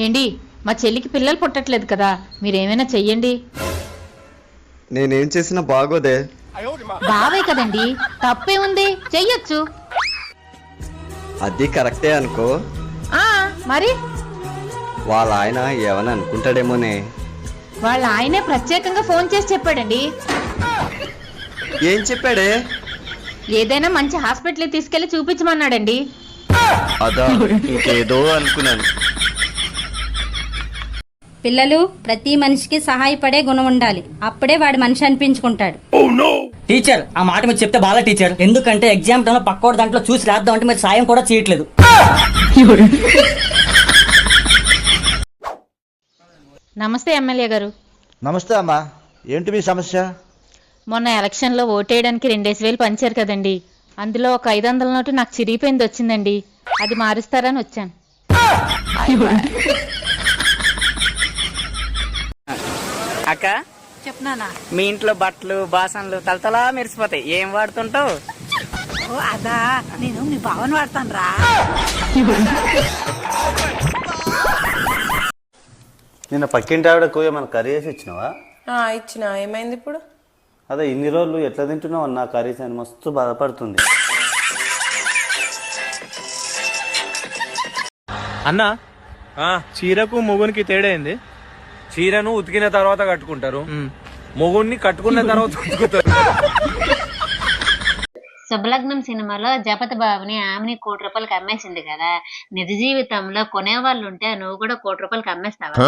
ఏండి మా చెల్లికి పిల్లలు పుట్టట్లేదు కదా, మీరేమైనా చెయ్యండి. నేనేం చేసినా బాగోదే. బావే కదండి, తప్పే ఉంది, చెయ్యొచ్చు. అది కరెక్టే అనుకో. మరి వాళ్ళ ఆయన ఏమని అనుకుంటాడేమోనే. వాళ్ళ ఆయనే ప్రత్యేకంగా ఫోన్ చేసి చెప్పాడండి. ఏం చెప్పాడే? ఏదైనా మంచి హాస్పిటల్ తీసుకెళ్లి చూపించమన్నాడండి. అదా, ఇంకేదో అనుకున్నాను. పిల్లలు, ప్రతి మనిషికి సహాయపడే గుణం ఉండాలి, అప్పుడే వాడు మనిషి అనిపించుకుంటాడు. టీచర్, ఆ మాట మీరు చెప్తే బాగా టీచర్. ఎందుకంటే ఎగ్జామ్ టైంలో పక్కోడు దాంట్లో చూసి రాద్దాం అంటే మీరు సాయం కూడా చేయట్లేదు. నమస్తే ఎమ్మెల్యే గారు. నమస్తే అమ్మా, ఏంటి మీ సమస్య? మొన్న ఎలక్షన్లో ఓటేయడానికి 2000 పంచారు కదండి, అందులో ఒక 500 నోటు నాకు చిరిగిపోయింది వచ్చిందండి. అది మారుస్తారని వచ్చాను. అక్క చెప్పనా, మీ ఇంట్లో బట్టలు బాసనలు తలతలా మెరిసిపోతాయి, ఏం వాడుతుంటావు? అదా, నేను మీ భావన వాడతాను రా. నిన్న పక్కింటి ఆవిడకు ఏమైనా కర్రీ వేసి ఇచ్చినావా? ఇచ్చిన. ఏమైంది ఇప్పుడు? అదే ఇన్ని రోజులు ఎట్లా తింటున్నావు అన్న కర్రీస్ అని మస్తు బాధపడుతుంది. అన్నా, చీరకు మొగునికి తేడా ఏంది? చీరను ఉతికిన తర్వాత కట్టుకుంటారు, మొగుడిని కట్టుకున్న తర్వాత ఉతుకుతారు. శుభలగ్నం సినిమాలో జపతి బాబుని ఆమెని ₹1,00,00,000 అమ్మేసింది కదా, నిజ జీవితంలో కొనేవాళ్ళు ఉంటే నువ్వు కూడా ₹1,00,00,000 అమ్మేస్తావా?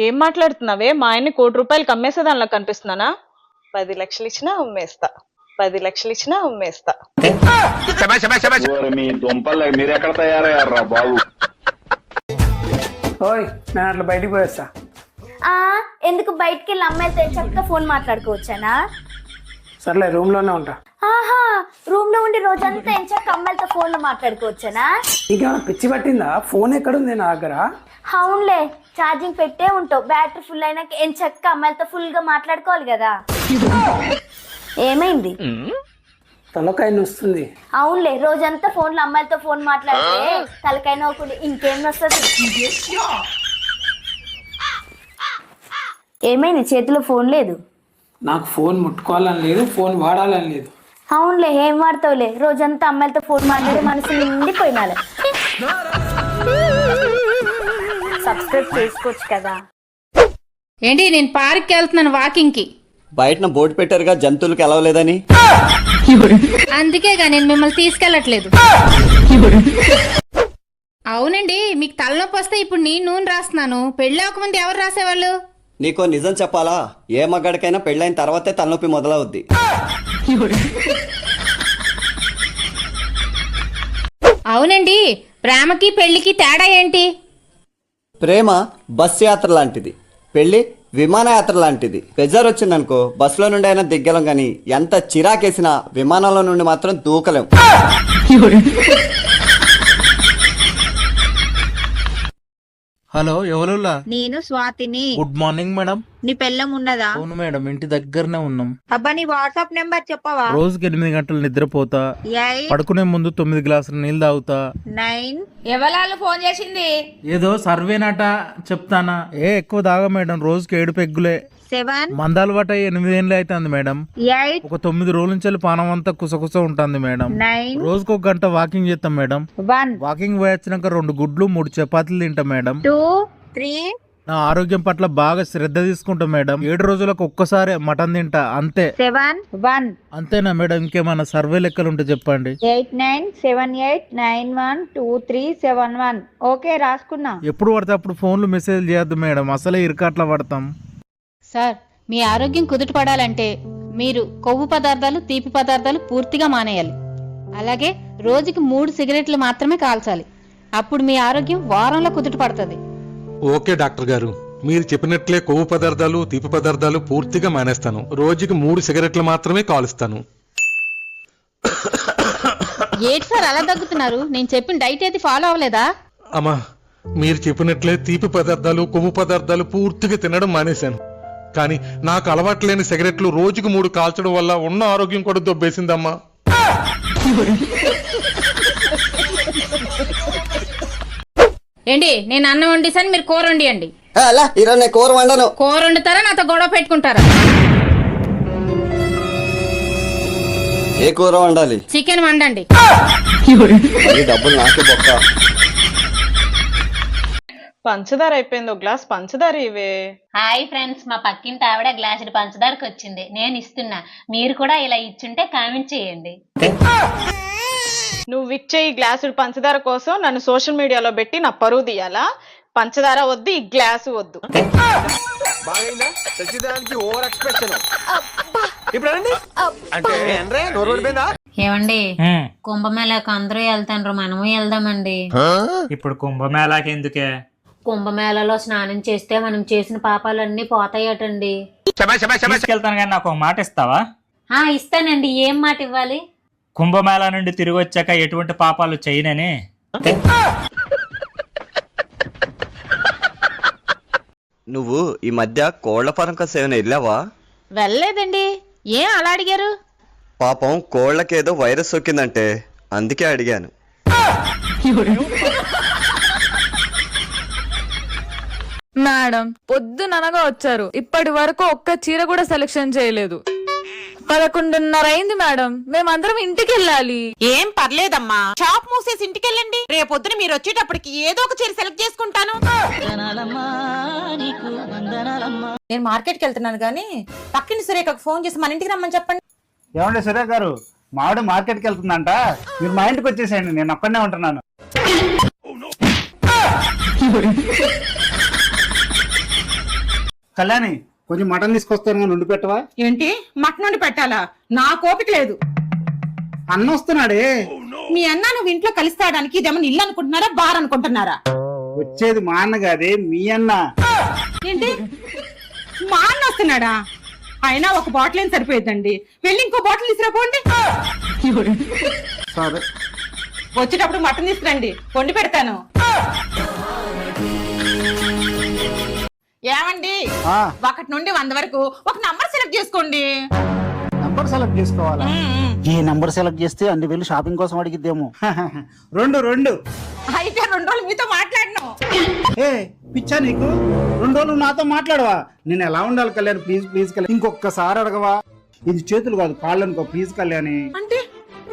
ఏం మాట్లాడుతున్నావే? మా ఆయన్ని ₹1,00,00,000 అమ్మేసే దానిలో కనిపిస్తున్నానా? 10 లక్షలు ఇచ్చినా అమ్మేస్తా, 10 లక్షలు ఇచ్చినా అమ్మేస్తా. మీ దుంపలు మీరెక్కడ తయారయ్యారా బాబు? ఓయ్, నేను అట్లా బయటికి పోయేస్తా. ఎందుకు బయటికి వెళ్ళి అమ్మాయిలతో చక్కగా ఫోన్ మాట్లాడుకోవచ్చానా? సర్లే, రూమ్ లోనే ఉంటా. ఆహా, రూమ్ లో ఉండి రోజంతా ఎంచక్క అమ్మాయిలతో ఫోన్ లో మాట్లాడుకోవచ్చానా? నీకేమైనా పిచ్చి పట్టిందా? ఫోన్ ఎక్కడుంది నా దగ్గర? అవునులే, ఛార్జింగ్ పెట్టే ఉంటావు, బ్యాటరీ ఫుల్ అయినాక ఎంచక్క అమ్మాయిలతో ఫుల్ గా మాట్లాడుకోవాలి కదా. ఏమైంది? తలకాయ నొస్తుంది. అవునులే, రోజంతా ఫోన్ లో అమ్మాయిలతో ఫోన్ మాట్లాడితే తలకాయ నొప్పి ఇంకేం వస్తుంది? ఏమైంది? చేతిలో ఫోన్ లేదు? నాకు ఫోన్ ముట్టుకోవాలని లేదు, ఫోన్ వాడాలని లేదు. అవునులే, ఏం వాడతావులే, రోజంతా అమ్మాయిలతో ఫోన్ మాట్లాడి మనసు నిండిపోయినాలే. సబ్స్క్రైబ్ చేసుకోవచ్చు కదా. ఏంటి, నేను పార్క్కి వెళ్తున్నాను వాకింగ్ కి. బయటన బోర్డు పెట్టారుగా జంతువులకు ఎలవలేదని. అందుకేగా నేను మిమ్మల్ని తీసుకెళ్ళట్లేదు. అవునండి, మీకు తలనొప్పి వస్తే ఇప్పుడు నేను నూనె రాస్తున్నాను. పెళ్ళి అవ్వకముందు ఎవరు రాసేవాళ్ళు? నీకో నిజం చెప్పాలా, ఏ మగాడికైనా పెళ్ళైన తర్వాతే తలనొప్పి మొదలవుద్ది. అవునండి, ప్రేమకి పెళ్లికి తేడా ఏంటి? ప్రేమ బస్ యాత్ర లాంటిది, పెళ్లి విమానయాత్ర లాంటిది. ప్రెజర్ వచ్చిందనుకో బస్సులో నుండి అయినా దిగ్గలం, కానీ ఎంత చిరాకేసినా విమానంలో నుండి మాత్రం దూకలేం. హలో, ఎవరులా? నేను స్వాతిని. Good morning madam. నీ పెళ్ళం ఉన్నదా? అవును మేడం, ఇంటి దగ్గరనే ఉన్నాం. అబ్బా, నీ వాట్సాప్ నెంబర్ చెప్పవా? రోజుకి 8 గంటలు నిద్రపోతా, పడుకునే ముందు 9 గ్లాసులు నీళ్ళు తాగుతా. 9 ఎవరాలు ఫోన్ చేసింది? ఏదో సర్వేనట చెప్తానా. ఎక్కువ తాగా మేడం, రోజుకి 7 పెగ్గులే. 7 మందాలు పట్ట 8 ఏళ్ళు అవుతుంది మేడం. 8 ఒక 9 రోజుల నుంచి పానం అంతా కుసకుస ఉంటుంది మేడం. 9 రోజుకు 1 గంట వాకింగ్ చేస్తాం మేడం. 1 వాకింగ్ పోయి వచ్చినాక 2 గుడ్లు 3 చపాతీలు తింటాం మేడం. 2 3 నా ఆరోగ్యం పట్ల బాగా శ్రద్ధ తీసుకుంటా మేడం. 7 రోజులకు ఒక్కసారి మటన్ తింటా, అంతే. 7 1 అంతేనా మేడం? ఇంకేమైనా సర్వే లెక్కలు ఉంటే చెప్పండి. 8 9 7 8 9 1 2 3 7 1. ఓకే, రాసుకున్నా. ఎప్పుడు పడితే అప్పుడు ఫోన్లు మెసేజ్ చేయొద్దు మేడం, అసలే ఇరకాట్లా పడతాం. సార్, మీ ఆరోగ్యం కుదుట పడాలంటే మీరు కొవ్వు పదార్థాలు, తీపి పదార్థాలు పూర్తిగా మానేయాలి. అలాగే రోజుకి 3 సిగరెట్లు మాత్రమే కాల్చాలి. అప్పుడు మీ ఆరోగ్యం వారంలో కుదుట పడుతుంది. ఓకే డాక్టర్ గారు, మీరు చెప్పినట్లే కొవ్వు పదార్థాలు, తీపి పదార్థాలు పూర్తిగా మానేస్తాను. రోజుకి 3 సిగరెట్లు మాత్రమే కాలుస్తాను. ఏంటి సార్ అలా దగ్గుతున్నారు? నేను చెప్పిన డైట్ ఏది ఫాలో అవ్వలేదా? అమ్మా, మీరు చెప్పినట్లే తీపి పదార్థాలు, కొవ్వు పదార్థాలు పూర్తిగా తినడం మానేశాను. కానీ నాకు అలవాటు లేని సిగరెట్లు రోజుకు 3 కాల్చడం వల్ల ఉన్న ఆరోగ్యం కూడా దొబ్బేసిందమ్మా. ఏంటి నేను అన్నం వండిసాను, మీరు కూర వండియండి. అలా ఈరోజు నేను కూర వండను. కూర వండుతారా నాతో గొడవ పెట్టుకుంటారా? ఏ కూర వండాలి? చికెన్ వండండి. ఈ డబ్బులు నాకే బొక్క. పంచదార అయిపోయింది, ఒక గ్లాస్ పంచదార ఇవే. హాయ్ ఫ్రెండ్స్, మా పక్కింటి ఆవిడ గ్లాసుడు పంచదారకు వచ్చింది, నేను ఇస్తున్నా. మీరు కూడా ఇలా ఇచ్చుంటే కామెంట్ చేయండి. నువ్వు ఇచ్చే ఈ గ్లాసుడు పంచదార కోసం నన్ను సోషల్ మీడియాలో పెట్టి నా పరువు తీయాలా? పంచదార వద్దు, ఈ గ్లాసు వద్దు. ఏమండి, కుంభమేళాకు అందరూ వెళ్తాండ్రు, మనము వెళ్దామండి. ఇప్పుడు కుంభమేళాకి ఎందుకే? కుంభమేళాలో స్నానం చేస్తే మనం చేసిన పాపాలన్నీ పోతాయటండి. తీసుకెళ్తాను కానీ నాకు ఒక మాట ఇస్తావా? ఇస్తానండి. ఏం మాట ఇవ్వాలి? కుంభమేళా నుండి తిరిగి వచ్చాక ఎటువంటి పాపాలు చేయనని. నువ్వు ఈ మధ్య కోళ్ల ఫారం కోసం ఏమైనా వెళ్ళావా? వెళ్ళలేదండి. ఏం అలా అడిగారు? పాపం కోళ్లకేదో వైరస్ సోకిందంటే అందుకే అడిగాను. మేడం పొద్దుననగా వచ్చారు, ఇప్పటి వరకు ఒక్క చీర కూడా సెలెక్షన్ చేయలేదు. 11:30 అయింది మేడం, మేమందరం ఇంటికి వెళ్ళాలి. ఏం పర్లేదమ్మా, షాప్ మూసేసి ఇంటికి వెళ్ళండి. రేపొద్దున మీరు వచ్చేటప్పటికి ఏదో ఒక చీర సెలెక్ట్ చేసుకుంటాను. నేను మార్కెట్కి వెళ్తున్నాను కానీ పక్కింటి సురేఖకు ఫోన్ చేసి మన ఇంటికి రమ్మని చెప్పండి. ఏమండి సురేఖ గారు, మావిడ మార్కెట్కి వెళ్తుందంట, మీరు మా ఇంటికి వచ్చేసేయండి, నేను ఒక్కడనే ఉంటున్నాను. కళ్యాణి, కొంచెం మటన్ తీసుకొస్తాను కానీ ఉండి పెట్టవా? ఏంటి మటన్ వండి పెట్టాలా? నా కోపిక లేదు. అన్న వస్తున్నాడే. మీ అన్న నువ్వు ఇంట్లో కలిస్తాడానికి ఇదేమన్నా ఇల్లు అనుకుంటున్నారా, బార్ అనుకుంటున్నారా? వచ్చేది మా అన్న కాదే, మీ అన్న. ఏంటి మా అన్న వస్తున్నాడా? అయినా ఒక బాటిల్ ఏం సరిపోయిందండి, వెళ్ళి ఇంకో బాటిల్ తీసుకురాపోండి. సరే, వచ్చేటప్పుడు మటన్ తీసుకురండి, వండి పెడతాను. ఏమండి, 1 నుండి 100 వరకు ఒక నంబర్ సెలెక్ట్ చేసుకోండి. నంబర్ సెలెక్ట్ చేసుకోవాలా? ఏ నంబర్ సెలెక్ట్ చేస్తే అన్ని వెళ్ళి షాపింగ్ కోసం అడిగిద్దేమో. 2 అయితే 2 రోజులు మీతో మాట్లాడను. ఏ పిచ్చా నీకు? 2 రోజులు నాతో మాట్లాడవా? నేను ఎలా ఉండాలి కళ్యాణ్? ప్లీజ్ ప్లీజ్ కళ్యాణ్, ఇంకొకసారి అడగవా? ఇది చేతులు కాదు, కాళ్ళు అనుకో. ప్లీజ్ కళ్యాణి. అంటే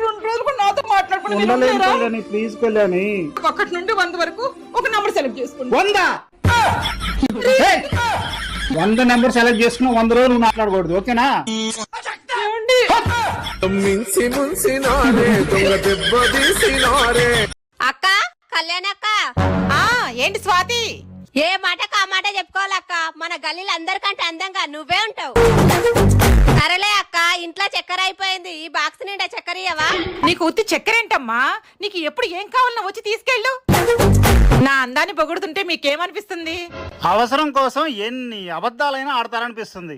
2 రోజులు నాతో ఉండలేను కళ్యాణి, ప్లీజ్ కళ్యాణి. 1 నుండి 100 వరకు ఒక నంబర్ సెలెక్ట్ చేసుకోండి. 100 నెంబర్ సెలెక్ట్ చేసుకున్నా 100 రోజులు మాట్లాడకూడదు, ఓకేనా? అక్క, కళ్యాణ్ అక్క. ఏంటి స్వాతి? ఏ మాటకు ఆ మాట చెప్పుకోవాలక్క. మన గల్లీలో అందరికంటే అందంగా నువ్వే ఉంటావు. సరేలే అక్క, ఇంట్లో చక్కెర అయిపోయింది, ఈ బాక్స్ నిండా చక్కెర ఇయ్యవా? నీకు ఉత్తి చక్కెర ఏంటమ్మా? నీకు ఎప్పుడు ఏం కావాలన్నా వచ్చి తీసుకెళ్ళు. నా అందాన్ని పొగుడుతుంటే మీకేమనిపిస్తుంది? అవసరం కోసం ఎన్ని అబద్ధాలైనా ఆడతారనిపిస్తుంది.